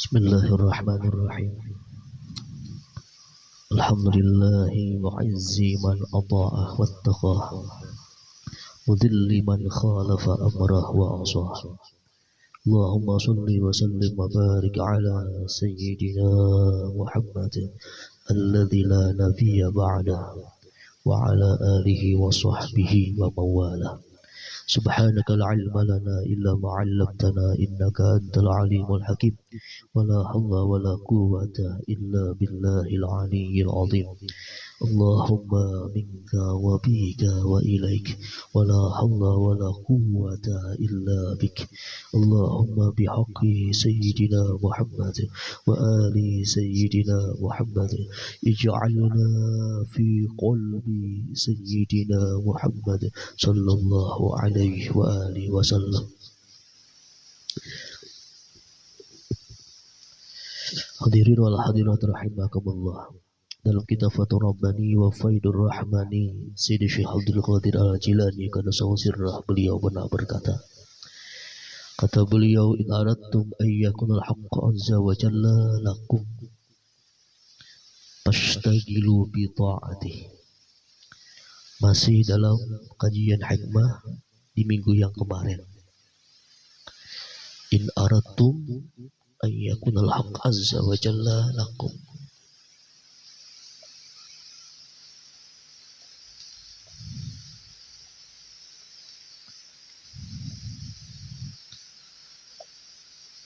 Bismillahirrahmanirrahim. Alhamdulillahi mu'izzi man ata'ah wattaqah, mudilli man khalafa amrah wa asah. Allahumma salli wa sallim wa barik ala sayyidina Muhammad alladhi la nabiyya ba'dah, wa ala alihi wa sahbihi wa mawalah. Subhanaka la ilma lana illa ma 'allamtana innaka antal alimul hakim. Wala hawla wala quwwata illa billahil aliyyil azim. Allahumma minka wa bika wa ilaik, wala hawla wala quwwata illa bik. Allahumma bihaqqi sayyidina Muhammad wa ali sayyidina Muhammad, ij'alna fi qalbi sayyidina Muhammad sallallahu alaihi wa alihi wasallam. Hadirin wal hadirat rahimakumullah. Dalam kitab Fathur Rabbani wa Faidur Rahmani, Sayyidi Syekh Abdul Qadir Al-Jilani qaddasallahu sirrah, beliau pernah berkata, kata beliau, in aradtum ayyakunal haqqa azza wa jalla lakum fashtagilu bi ta'atih. Masih dalam kajian hikmah di minggu yang kemarin. In aradtum ayyakunal haqqa azza wa jalla lakum.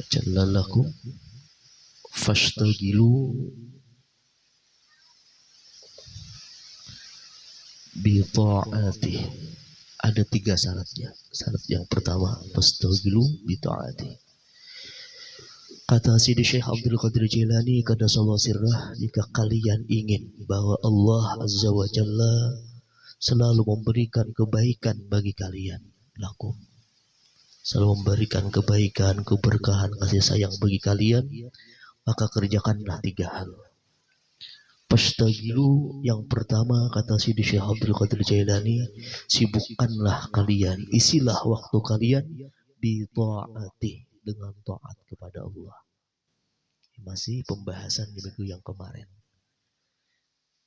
Jallalakum fashtagilu bi ta'atih. Ada 3 syaratnya. Syarat yang pertama, fashtagilu bi ta'atih. Kata Sidi Syekh Abdul Qadir Jilani qaddasallahu sirrah, jika kalian ingin bahwa Allah Azza wa Jalla selalu memberikan kebaikan bagi kalian, lakum, selalu memberikan kebaikan, keberkahan, kasih sayang bagi kalian, maka kerjakanlah 3 hal. Fashtagilu, yang pertama kata Sidi Syekh Abdul Qadir Jailani, sibukkanlah kalian, isilah waktu kalian bi ta'ati, dengan taat kepada Allah. Masih pembahasan di minggu yang kemarin.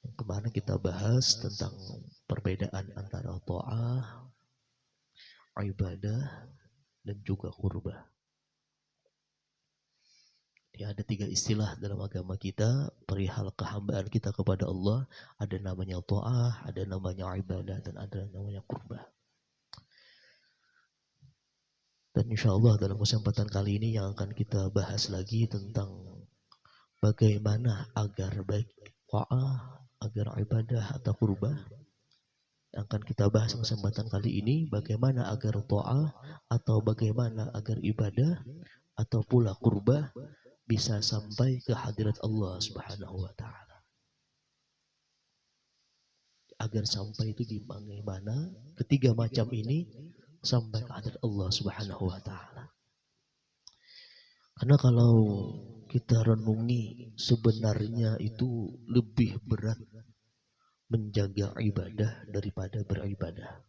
Yang kemarin kita bahas tentang perbedaan antara ta'ah, ibadah, dan juga qurbah. Ya, ada 3 istilah dalam agama kita perihal kehambaan kita kepada Allah. Ada namanya ta'ah, ada namanya ibadah, dan ada namanya qurbah. Dan insya Allah dalam kesempatan kali ini yang akan kita bahas lagi tentang bagaimana agar baik ta'ah, agar ibadah atau qurbah. Yang akan kita bahas kesempatan kali ini, bagaimana agar ta'ah atau bagaimana agar ibadah atau pula qurbah bisa sampai ke hadirat Allah Subhanahu wa ta'ala. Agar sampai itu di bagaimana ketiga macam ini sampai ke hadirat Allah Subhanahu wa ta'ala. Karena kalau kita renungi, sebenarnya itu lebih berat menjaga ibadah daripada beribadah.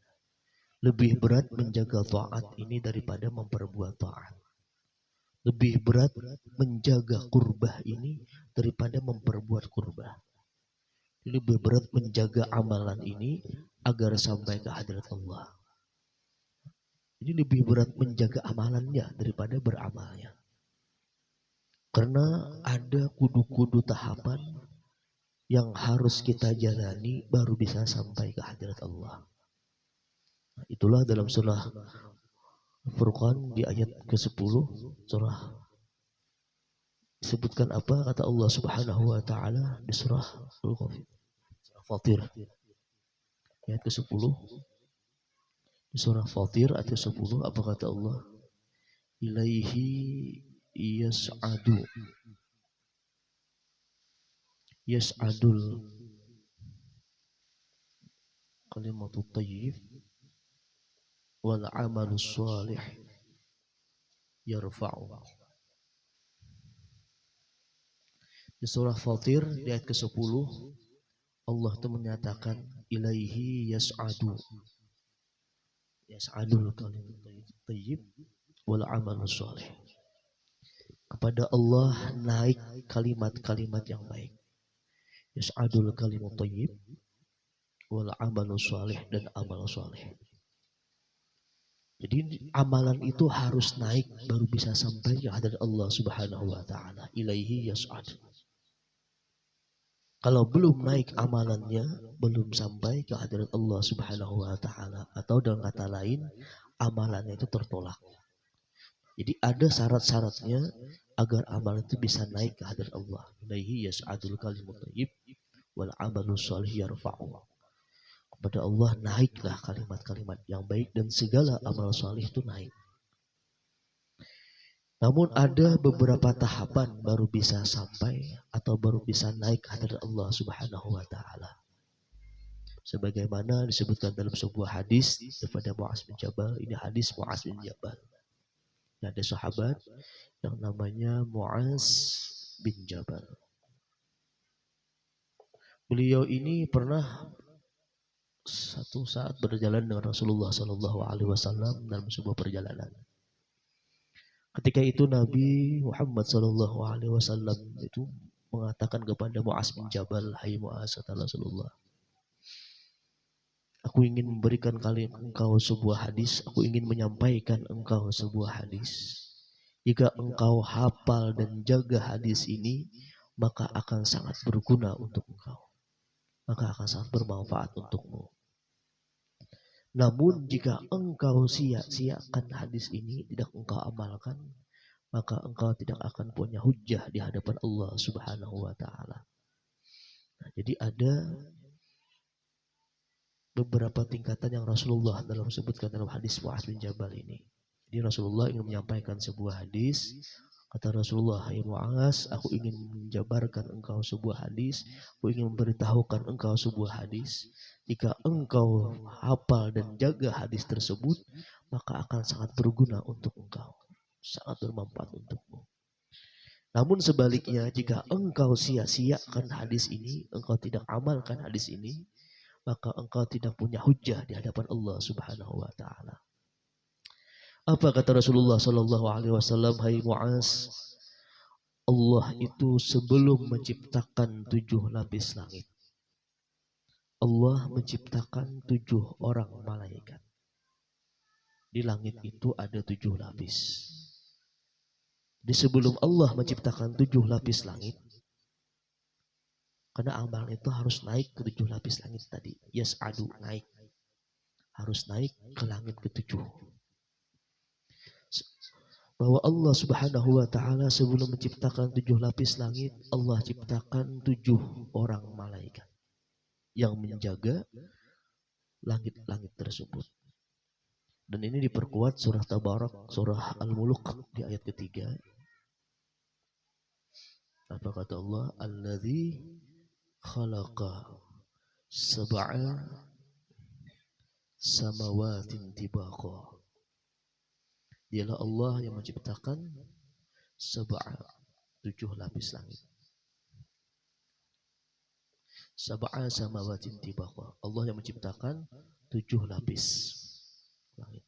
Lebih berat menjaga taat ini daripada memperbuat taat. Lebih berat menjaga qurbah ini daripada memperbuat qurbah. Lebih berat menjaga amalan ini agar sampai ke hadirat Allah. Ini lebih berat menjaga amalannya daripada beramalnya. Karena ada kudu-kudu tahapan yang harus kita jalani baru bisa sampai ke hadirat Allah. Nah, itulah dalam surah Furqan di ayat ke-10 surah disebutkan apa kata Allah Subhanahu wa ta'ala di surah Fatir ayat ke-10. Di surah Fatir ayat ke-10 apa kata Allah? Ilaihi yas'adul kalimatut thayyib wal amalus shalih yarfa'u. Di surah Fatir di ayat ke-10 Allah itu menyatakan ilaihi yas'adul kalimatut thayyib wal amalus shalih. kepada Allah naik kalimat-kalimat yang baik. Yas'adul kalimut thayyib wal amalu shalih, dan amal shalih. Jadi amalan itu harus naik baru bisa sampai ke hadirat Allah Subhanahu wa taala. Ilaihi yas'ad. Kalau belum naik amalannya, belum sampai ke hadirat Allah Subhanahu wa taala, atau dengan kata lain, amalannya itu tertolak. Jadi ada syarat-syaratnya agar amalan itu bisa naik ke hadirat Allah. Ilaihi yas'adul kalimut thayyib wal amalu shalih yarfa'u. Kepada Allah naiklah kalimat-kalimat yang baik dan segala amal salih itu naik. Namun ada beberapa tahapan baru bisa sampai atau baru bisa naik hadirat Allah Subhanahu wa taala. Sebagaimana disebutkan dalam sebuah hadis daripada Mu'adz bin Jabal, ini hadis Mu'adz bin Jabal. Ada sahabat yang namanya Mu'adz bin Jabal. Beliau ini pernah satu saat berjalan dengan Rasulullah Sallallahu Alaihi Wasallam dalam sebuah perjalanan. Ketika itu Nabi Muhammad Sallallahu Alaihi Wasallam itu mengatakan kepada Mu'adz bin Jabal, hai Mu'adz, kata Rasulullah, aku ingin memberikan engkau sebuah hadis, aku ingin menyampaikan engkau sebuah hadis. Jika engkau hafal dan jaga hadis ini, maka akan sangat berguna untuk engkau, maka akan sangat bermanfaat untukmu. Namun jika engkau sia-siakan hadis ini, tidak engkau amalkan, maka engkau tidak akan punya hujjah di hadapan Allah Subhanahu wa taala. Nah, jadi ada beberapa tingkatan yang Rasulullah dalam sebutkan dalam hadis Mu'adz bin Jabal ini. Jadi Rasulullah ingin menyampaikan sebuah hadis. Kata Rasulullah, hai Mu'adz, aku ingin menjabarkan engkau sebuah hadis, aku ingin memberitahukan engkau sebuah hadis. Jika engkau hafal dan jaga hadis tersebut, maka akan sangat berguna untuk engkau, sangat bermanfaat untukmu. Namun sebaliknya, jika engkau sia-siakan hadis ini, engkau tidak amalkan hadis ini, maka engkau tidak punya hujjah di hadapan Allah Subhanahu wa taala. Apa kata Rasulullah Sallallahu Alaihi Wasallam, hai Mu'adz, Allah itu sebelum menciptakan 7 lapis langit, Allah menciptakan 7 orang malaikat. Di langit itu ada 7 lapis. Di sebelum Allah menciptakan 7 lapis langit, karena amal itu harus naik ke 7 lapis langit tadi. Yas'adu, naik. Harus naik ke langit ke-7. Bahwa Allah Subhanahu wa taala sebelum menciptakan 7 lapis langit, Allah ciptakan 7 orang malaikat yang menjaga langit-langit tersebut. Dan ini diperkuat surah Tabarak, surah Al-Muluk di ayat ketiga. Apa kata Allah? Alladzi khalaqa sab'a samawatin tibaqa. Dialah Allah yang menciptakan 7 lapis langit. 7 samawatin tibaqa. Allah yang menciptakan 7 lapis langit.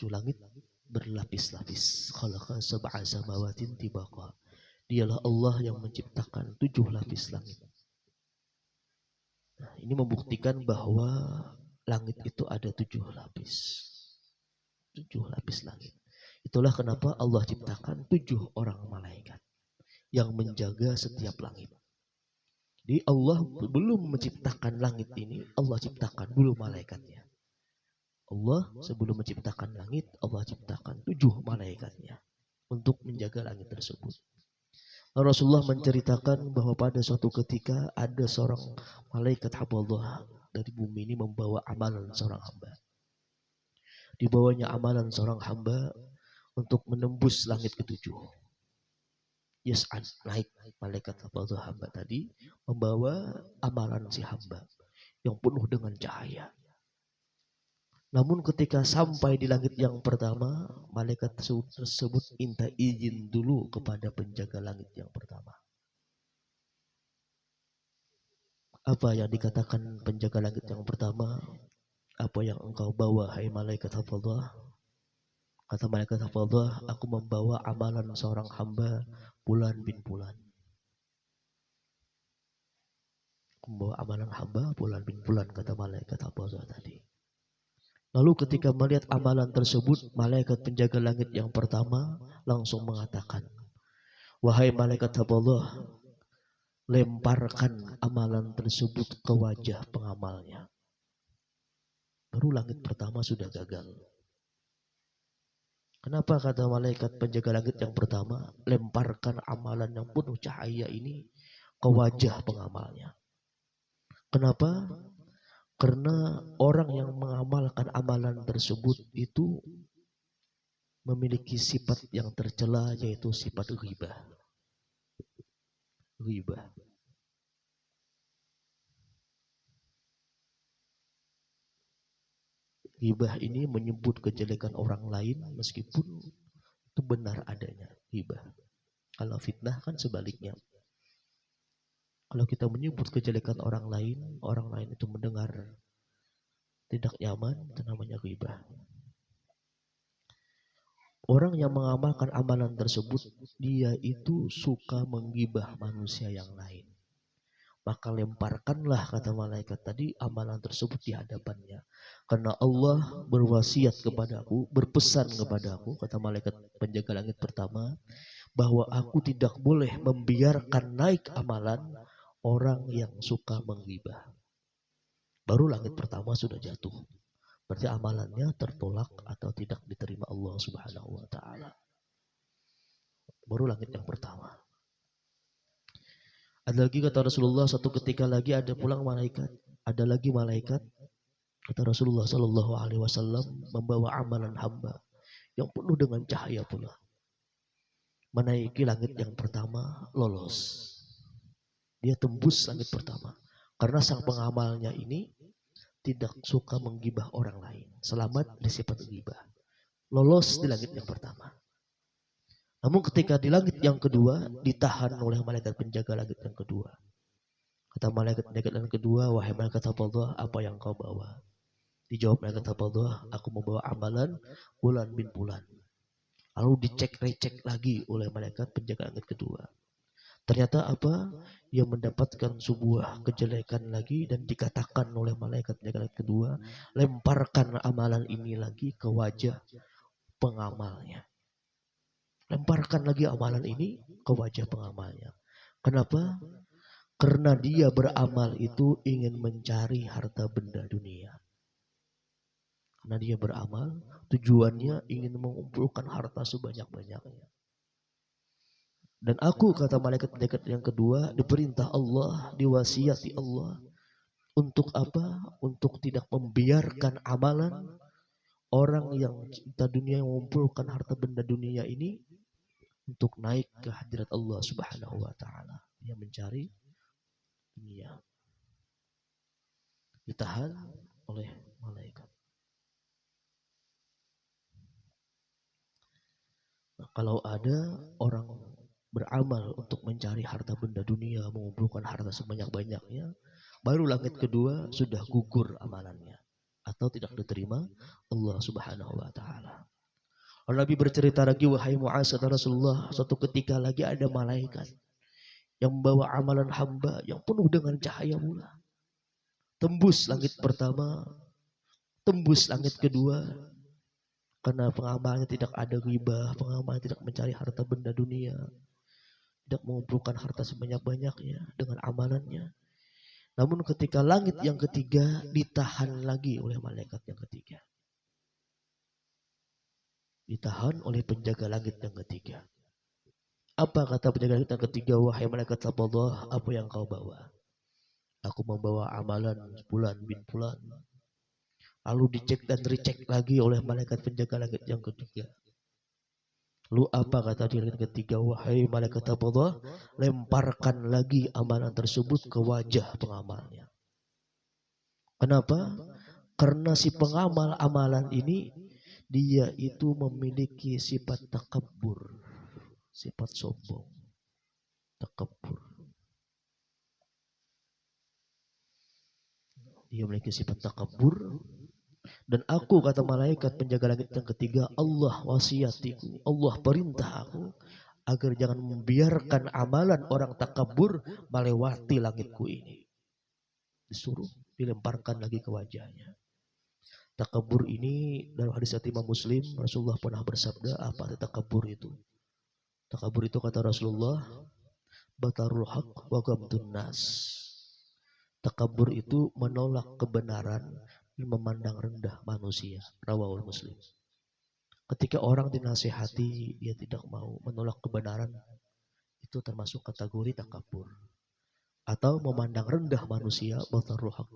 7 langit berlapis-lapis. Khalaqa 7 samawatin tibaqa. Dialah Allah yang menciptakan 7 lapis langit. Nah, ini membuktikan bahwa langit itu ada 7 lapis. 7 lapis langit. Itulah kenapa Allah ciptakan 7 orang malaikat yang menjaga setiap langit. Jadi Allah belum menciptakan langit ini, Allah ciptakan dulu malaikatnya. Allah sebelum menciptakan langit, Allah ciptakan 7 malaikatnya untuk menjaga langit tersebut. Rasulullah menceritakan bahwa pada suatu ketika ada seorang malaikat hamba Allah dari bumi ini membawa amalan seorang hamba. Dibawanya amalan seorang hamba untuk menembus langit ke-7. Yas'ad, naik malaikat hamba tadi membawa amalan si hamba yang penuh dengan cahaya. Namun ketika sampai di langit yang pertama, malaikat tersebut minta izin dulu kepada penjaga langit yang pertama. Apa yang dikatakan penjaga langit yang pertama? Apa yang engkau bawa, hai malaikat hafadhah? Kata malaikat hafadzah, aku membawa amalan seorang hamba Fulan bin Fulan. Aku membawa amalan hamba Fulan bin Fulan, kata malaikat hafadzah tadi. Lalu ketika melihat amalan tersebut, malaikat penjaga langit yang pertama langsung mengatakan, wahai malaikat hafadzah, lemparkan amalan tersebut ke wajah pengamalnya. Baru langit pertama sudah gagal. Kenapa kata malaikat penjaga langit yang pertama, lemparkan amalan yang penuh cahaya ini ke wajah pengamalnya. Kenapa? Karena orang yang mengamalkan amalan tersebut itu memiliki sifat yang tercela, yaitu sifat ghibah. Ghibah. Ghibah ini menyebut kejelekan orang lain meskipun itu benar adanya. Ghibah. Kalau fitnah kan sebaliknya. Kalau kita menyebut kejelekan orang lain itu mendengar tidak nyaman, itu namanya ghibah. Orang yang mengamalkan amalan tersebut, dia itu suka menggibah manusia yang lain. Maka lemparkanlah, kata malaikat tadi, amalan tersebut di hadapannya. Karena Allah berwasiat kepadaku, berpesan kepadaku, kata malaikat penjaga langit pertama, bahwa aku tidak boleh membiarkan naik amalan orang yang suka menggibah. Baru langit pertama sudah jatuh. Berarti amalannya tertolak atau tidak diterima Allah Subhanahu wa taala. Baru langit yang pertama. Ada lagi kata Rasulullah, satu ketika lagi ada pulang malaikat, ada lagi malaikat, kata Rasulullah sallallahu alaihi wasallam, membawa amalan hamba yang penuh dengan cahaya pula. Menaiki langit yang pertama, lolos. Dia tembus langit pertama. Karena sang pengamalnya ini tidak suka menggibah orang lain. Selamat dari sifat gibah. Lolos di langit yang pertama. Namun ketika di langit yang kedua, ditahan oleh malaikat penjaga langit yang kedua. Kata malaikat penjaga langit yang kedua, wahai malaikat hafadzah, apa yang kau bawa? Dijawab malaikat hafadzah, aku membawa amalan Fulan bin Fulan. Lalu dicek-recek lagi oleh malaikat penjaga langit kedua. Ternyata apa? Ia mendapatkan sebuah kejelekan lagi dan dikatakan oleh malaikat penjaga langit kedua, lemparkan amalan ini lagi ke wajah pengamalnya. Lemparkan lagi amalan ini ke wajah pengamalnya. Kenapa? Karena dia beramal itu ingin mencari harta benda dunia. Karena dia beramal, tujuannya ingin mengumpulkan harta sebanyak-banyaknya. Dan aku, kata malaikat-malaikat yang kedua, diperintah Allah, diwasiati Allah. Untuk apa? Untuk tidak membiarkan amalan orang yang cinta dunia, yang mengumpulkan harta benda dunia ini, untuk naik ke hadirat Allah Subhanahu wa taala. Dia mencari dunia. Ditahan oleh malaikat. Nah, kalau ada orang beramal untuk mencari harta benda dunia, mengumpulkan harta sebanyak-banyaknya, baru langit kedua sudah gugur amalannya atau tidak diterima Allah Subhanahu wa taala. Nabi bercerita lagi, wahai Mu'az, Rasulullah, suatu ketika lagi ada malaikat yang membawa amalan hamba yang penuh dengan cahaya pula. Tembus langit pertama, tembus langit kedua, karena pengamalnya tidak ada ghibah, pengamalnya tidak mencari harta benda dunia, tidak mengumpulkan harta sebanyak-banyaknya dengan amalannya. Namun ketika langit yang ketiga, ditahan lagi oleh malaikat yang ketiga. Ditahan oleh penjaga langit yang ketiga. Apa kata penjaga langit yang ketiga? Wahai malaikat Allah, apa yang kau bawa? Aku membawa amalan Fulan bin Fulan. Lalu dicek dan recheck lagi oleh malaikat penjaga langit yang ketiga. Lalu apa kata dia yang ketiga? Wahai malaikat Allah, lemparkan lagi amalan tersebut ke wajah pengamalnya. Kenapa? Karena si pengamal amalan ini, dia itu memiliki sifat takabur, sifat sombong, takabur. Dia memiliki sifat takabur, Dan aku, kata malaikat penjaga langit yang ketiga, Allah wasiatiku, Allah perintah aku agar jangan membiarkan amalan orang takabur melewati langitku ini. Disuruh dilemparkan lagi ke wajahnya. Takabur ini dalam hadis Imam Muslim, Rasulullah pernah bersabda, apa takabur itu? Takabur itu, kata Rasulullah, batarul haq wa ghamdun nas. Takabur itu menolak kebenaran dan memandang rendah manusia. Rawahul Muslim. Ketika orang dinasihati, dia tidak mau menolak kebenaran, itu termasuk kategori takabur. Atau memandang rendah manusia, batarul haq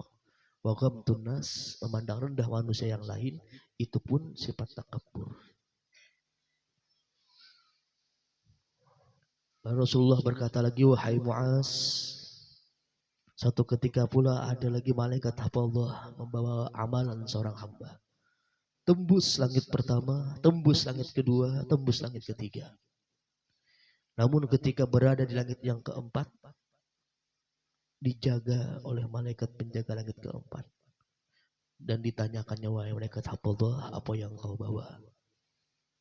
wa ghamdun nas, memandang rendah manusia yang lain, itu pun sifat takabur. Lalu Rasulullah berkata lagi, wahai Mu'az, satu ketika pula ada lagi malaikat Allah membawa amalan seorang hamba. Tembus langit pertama, tembus langit kedua, tembus langit ketiga. Namun ketika berada di langit yang keempat, dijaga oleh malaikat penjaga langit keempat. Dan ditanyakannya, wahai malaikat Allah, apa yang kau bawa?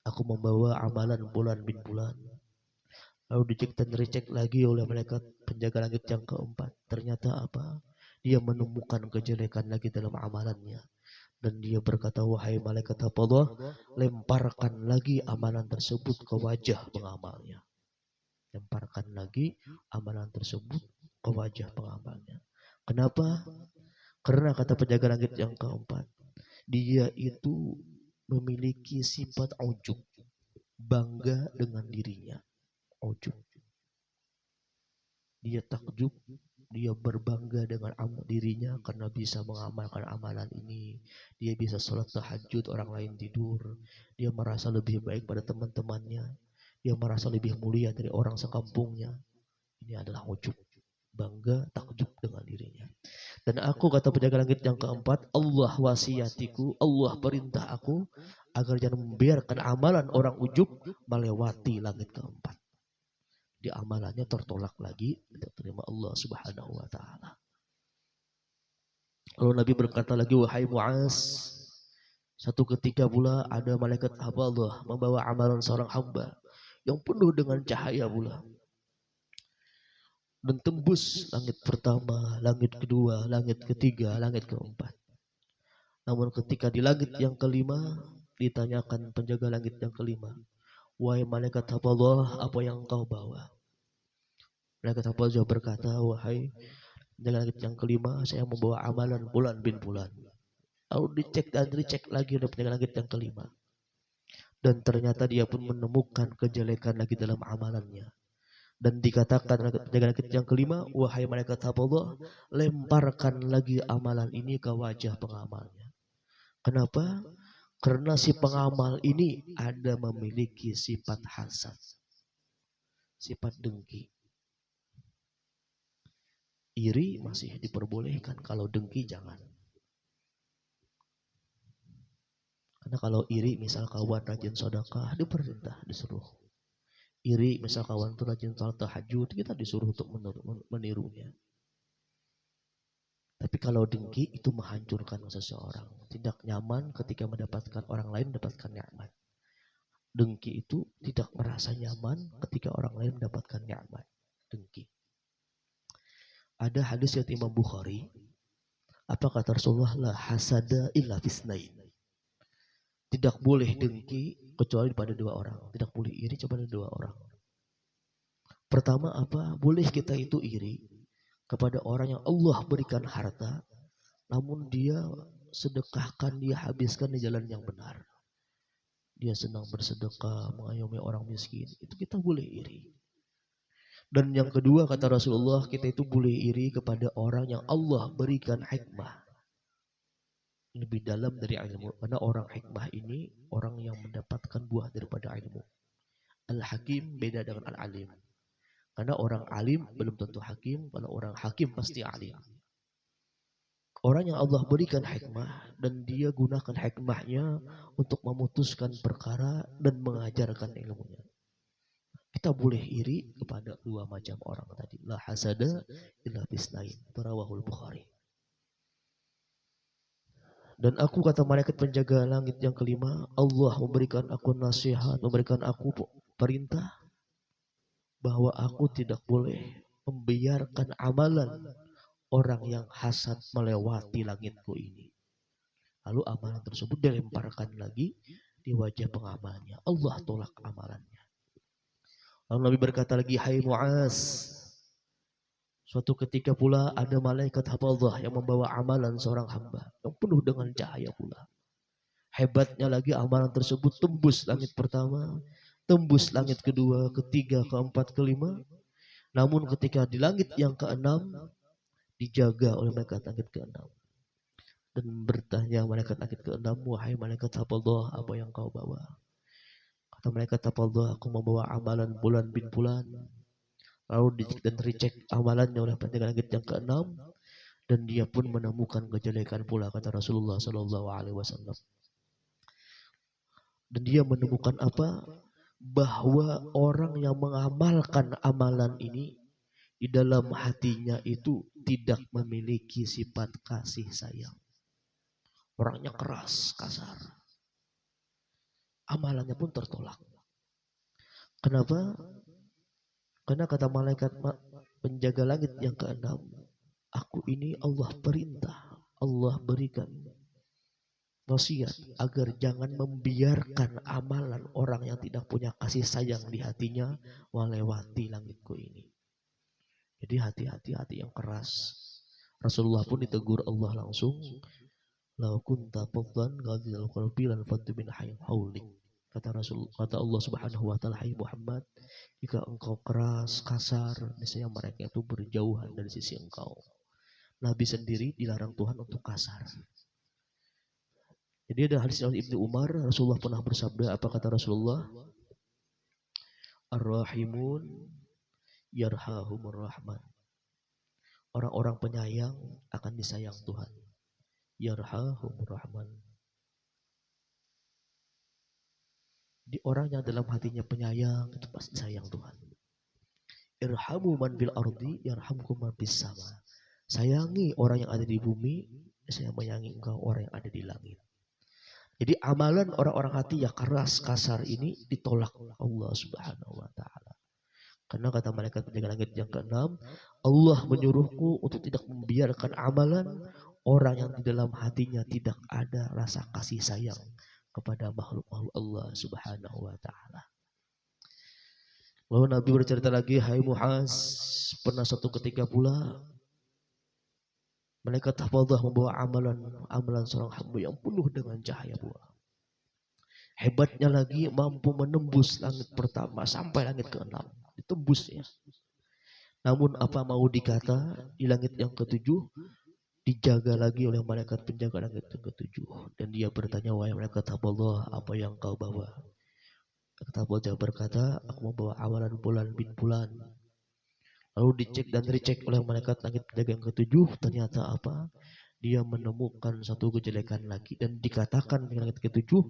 Aku membawa amalan bulan bin bulan. Lalu dicek dan dicek lagi oleh malaikat penjaga langit yang keempat. Ternyata apa? Dia menemukan kejelekan lagi dalam amalannya. Dan dia berkata, wahai malaikat Allah, lemparkan lagi amalan tersebut ke wajah pengamalnya. Lemparkan lagi amalan tersebut ke wajah pengamalnya. Kenapa? Karena kata penjaga langit yang keempat, dia itu memiliki sifat ujub, bangga dengan dirinya. Ujub. Dia takjub, dia berbangga dengan dirinya karena bisa mengamalkan amalan ini. Dia bisa sholat tahajud, orang lain tidur. Dia merasa lebih baik pada teman-temannya. Dia merasa lebih mulia dari orang sekampungnya. Ini adalah ujub, bangga, takjub dengan dirinya. Dan aku, kata penjaga langit yang keempat, Allah wasiatiku, Allah perintah aku agar jangan membiarkan amalan orang ujub melewati langit keempat. Di amalannya tertolak lagi, tidak terima Allah Subhanahu wa taala. Lalu Nabi berkata lagi, wahai Mu'az, satu ketika pula ada malaikat Allah membawa amalan seorang hamba yang penuh dengan cahaya pula. Dan tembus langit pertama, langit kedua, langit ketiga, langit keempat. Namun ketika di langit yang kelima, ditanyakan penjaga langit yang kelima, wahai malaikat Allah, apa yang kau bawa? Malaikat Allah berkata, wahai penjaga langit yang kelima, saya membawa amalan bulan bin bulan. Lalu dicek dan dicek lagi oleh penjaga langit yang kelima. Dan ternyata dia pun menemukan kejelekan lagi dalam amalannya. Dan dikatakan penjaga langit yang kelima, wahai malaikat Allah, lemparkan lagi amalan ini ke wajah pengamalnya. Kenapa? Karena si pengamal ini ada memiliki sifat hasad, sifat dengki. Iri masih diperbolehkan, kalau dengki jangan. Karena kalau iri, misal kawan rajin sedekah, diperintah, disuruh. Iri, misal kawan itu rajin salat tahajud, kita disuruh untuk menirunya. Tapi kalau dengki itu menghancurkan seseorang. Tidak nyaman ketika mendapatkan orang lain mendapatkan nikmat. Dengki itu tidak merasa nyaman ketika orang lain mendapatkan nikmat. Dengki. Ada hadis yang Imam Bukhari. Apa kata Rasulullah? La hasada illa fisnain. Tidak boleh dengki kecuali pada dua orang. Tidak boleh iri kepada dua orang. Pertama apa? Boleh kita itu iri kepada orang yang Allah berikan harta, namun dia sedekahkan, dia habiskan di jalan yang benar. Dia senang bersedekah, mengayomi orang miskin. Itu kita boleh iri. Dan yang kedua, kata Rasulullah, kita itu boleh iri kepada orang yang Allah berikan hikmah lebih dalam dari ilmu. Karena orang hikmah ini orang yang mendapatkan buah daripada ilmu. Al-Hakim beda dengan Al-Alim. Karena orang alim belum tentu hakim, kalau orang hakim pasti alim. Orang yang Allah berikan hikmah dan dia gunakan hikmahnya untuk memutuskan perkara dan mengajarkan ilmunya. Kita boleh iri kepada dua macam orang tadi. La hasada illa bisnain. Rawahul Bukhari. Dan aku, kata malaikat penjaga langit yang kelima, Allah memberikan aku nasihat, memberikan aku perintah bahwa aku tidak boleh membiarkan amalan orang yang hasad melewati langitku ini. Lalu amalan tersebut dilemparkan lagi di wajah pengamalnya. Allah tolak amalannya. Lalu Nabi berkata lagi, hai Mu'az, suatu ketika pula ada malaikat hafadzah yang membawa amalan seorang hamba yang penuh dengan cahaya pula. Hebatnya lagi amalan tersebut tembus langit pertama, tembus langit kedua, ketiga, keempat, kelima. Namun ketika di langit yang keenam, dijaga oleh malaikat langit keenam. Dan bertanya malaikat langit keenam, wahai malaikat hafadzah, apa yang kau bawa? Kata malaikat hafadzah, aku membawa amalan bulan bin bulan. Lalu dicek dan recheck amalannya oleh penjaga langit yang keenam, dan dia pun menemukan kejelekan pula, kata Rasulullah SAW. Dan dia menemukan apa? Bahwa orang yang mengamalkan amalan ini di dalam hatinya itu tidak memiliki sifat kasih sayang. Orangnya keras, kasar. Amalannya pun tertolak. Kenapa? Karena kata malaikat penjaga langit yang keenam, aku ini Allah perintah, Allah berikan wasiat agar jangan membiarkan amalan orang yang tidak punya kasih sayang di hatinya melewati langitku ini. Jadi hati-hati, hati yang keras. Rasulullah pun ditegur Allah langsung, "Lau kunta faddan ghadhal qalbi lan faddu min haulik." Kata Allah Subhanahu wa taala, hai Muhammad, jika engkau keras, kasar, niscaya mereka itu berjauhan dari sisi engkau. Nabi sendiri dilarang Tuhan untuk kasar. Jadi ada hadis dari Ibnu Umar, Rasulullah pernah bersabda, apa kata Rasulullah? Ar-rahimun yarhahumur rahman. Orang-orang penyayang akan disayang Tuhan. Yarhahumur rahman. Di orang yang dalam hatinya penyayang itu pasti sayang Tuhan. Irhamu man fil ardi yarhamkum man fis sama. Sayangi orang yang ada di bumi, saya menyayangi engkau orang yang ada di langit. Jadi amalan orang-orang hati yang keras, kasar ini ditolak oleh Allah Subhanahu wa taala. Karena kata malaikat penjaga langit yang keenam, Allah menyuruhku untuk tidak membiarkan amalan orang yang di dalam hatinya tidak ada rasa kasih sayang kepada makhluk-makhluk Allah Subhanahu wa taala. Lalu Nabi bercerita lagi, hai Mu'az, pernah suatu ketika pula malaikat hafadzah membawa amalan seorang hamba yang penuh dengan cahaya pula. Hebatnya lagi mampu menembus langit pertama sampai langit keenam. Ditembus ya. Namun apa mau dikata, di langit yang ketujuh dijaga lagi oleh malaikat penjaga langit yang ketujuh. Dan dia bertanya, wahai malaikat hafadzah, apa yang kau bawa? Kata hafadzah berkata, aku membawa amalan bulan bin bulan. Lalu dicek dan recheck oleh malaikat langit penjaga yang ketujuh, ternyata apa? Dia menemukan satu kejelekan lagi dan dikatakan di langit ketujuh,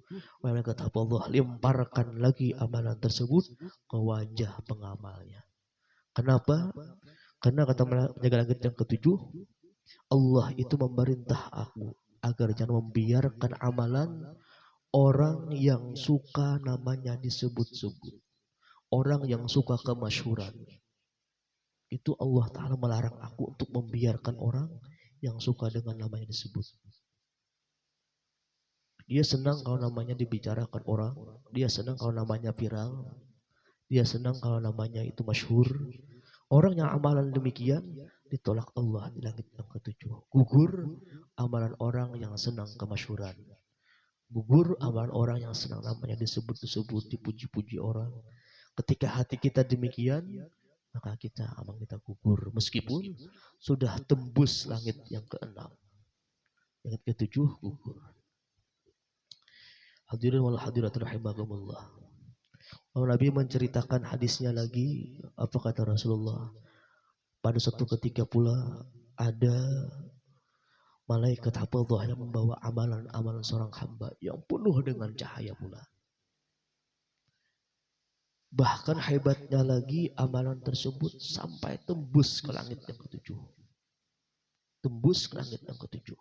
malaikat hafadzah lemparkan lagi amalan tersebut ke wajah pengamalnya. Kenapa? Karena kata penjaga langit yang ketujuh, Allah itu memerintah aku agar jangan membiarkan amalan orang yang suka namanya disebut-sebut, orang yang suka kemasyhuran. Itu Allah Ta'ala melarang aku untuk membiarkan orang yang suka dengan namanya disebut. Dia senang kalau namanya dibicarakan orang, dia senang kalau namanya viral, dia senang kalau namanya itu masyhur. Orang yang amalan demikian ditolak Allah di langit yang ketujuh. Gugur amalan orang yang senang kemasyhuran. Gugur amalan orang yang senang namanya disebut-sebut, dipuji-puji orang. Ketika hati kita demikian, maka amal kita gugur meskipun sudah tembus langit yang keenam, langit ketujuh gugur. Hadirin wal hadirat rahimakumullah. Lalu Nabi menceritakan hadisnya lagi, apa kata Rasulullah? Pada suatu ketika pula ada malaikat hafadzah yang membawa amalan-amalan seorang hamba yang penuh dengan cahaya pula. Bahkan hebatnya lagi amalan tersebut sampai tembus ke langit yang ketujuh. Tembus ke langit yang ketujuh.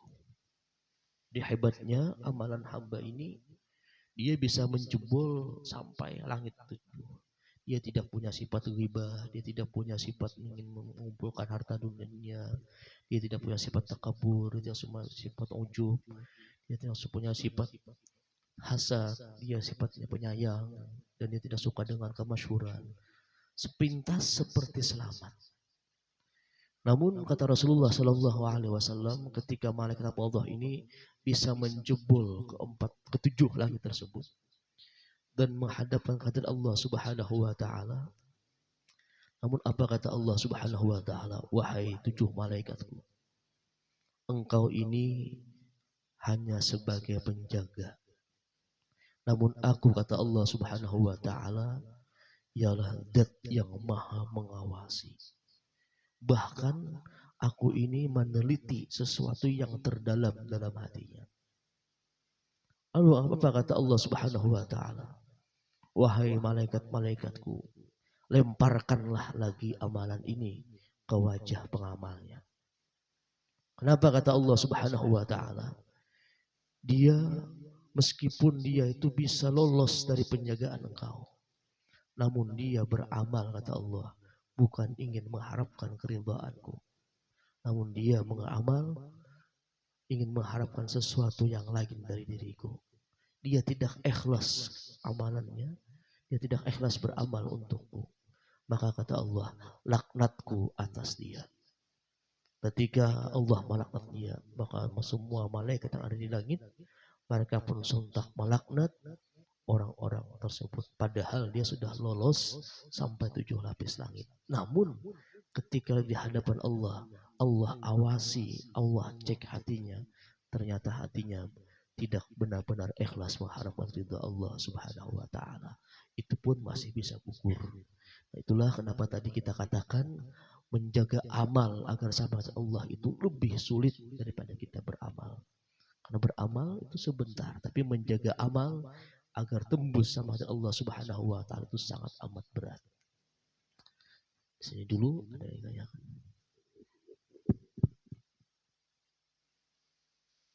Di hebatnya amalan hamba ini, dia bisa menjebol sampai langit tujuh. Dia tidak punya sifat ghibah, dia tidak punya sifat ingin mengumpulkan harta dunia, dia tidak punya sifat takabur, dia tidak punya sifat ujub, dia tidak punya sifat hasad, dia sifatnya penyayang, dan dia tidak suka dengan kemasyhuran. Sepintas seperti selamat. Namun kata Rasulullah Shallallahu Alaihi Wasallam, ketika malaikat Allah ini bisa menjebol ketujuh langit tersebut dan menghadapkan kehadirat Allah Subhanahu Wa Taala. Namun apa kata Allah Subhanahu Wa Taala? Wahai tujuh malaikatku, engkau ini hanya sebagai penjaga. Namun aku, kata Allah Subhanahu Wa Taala, ialah zat yang maha mengawasi. Bahkan aku ini meneliti sesuatu yang terdalam dalam hatinya. Lalu apa kata Allah Subhanahu Wa Taala? Wahai malaikat-malaikatku, lemparkanlah lagi amalan ini ke wajah pengamalnya. Kenapa kata Allah Subhanahu Wa Taala? Dia, meskipun dia itu bisa lolos dari penjagaan engkau, namun dia beramal, kata Allah, bukan ingin mengharapkan keridhaanku, namun dia mengamal ingin mengharapkan sesuatu yang lain dari diriku. Dia tidak ikhlas amalannya, dia tidak ikhlas beramal untukku. Maka kata Allah, laknatku atas dia. Ketika Allah melaknat dia, maka semua malaikat yang ada di langit, mereka pun sontak melaknat orang-orang tersebut. Padahal dia sudah lolos sampai 7 lapis langit. Namun ketika di hadapan Allah, Allah awasi, Allah cek hatinya. Ternyata hatinya tidak benar-benar ikhlas mengharapkan ridha Allah Subhanahu Wa Taala. Itu pun masih bisa gugur. Nah, itulah kenapa tadi kita katakan menjaga amal agar sama Allah itu lebih sulit daripada kita beramal. Karena beramal itu sebentar, tapi menjaga amal agar tembus sama Allah Subhanahu Wa Taala itu sangat amat berat. Di sini dulu ada yang tanyakan.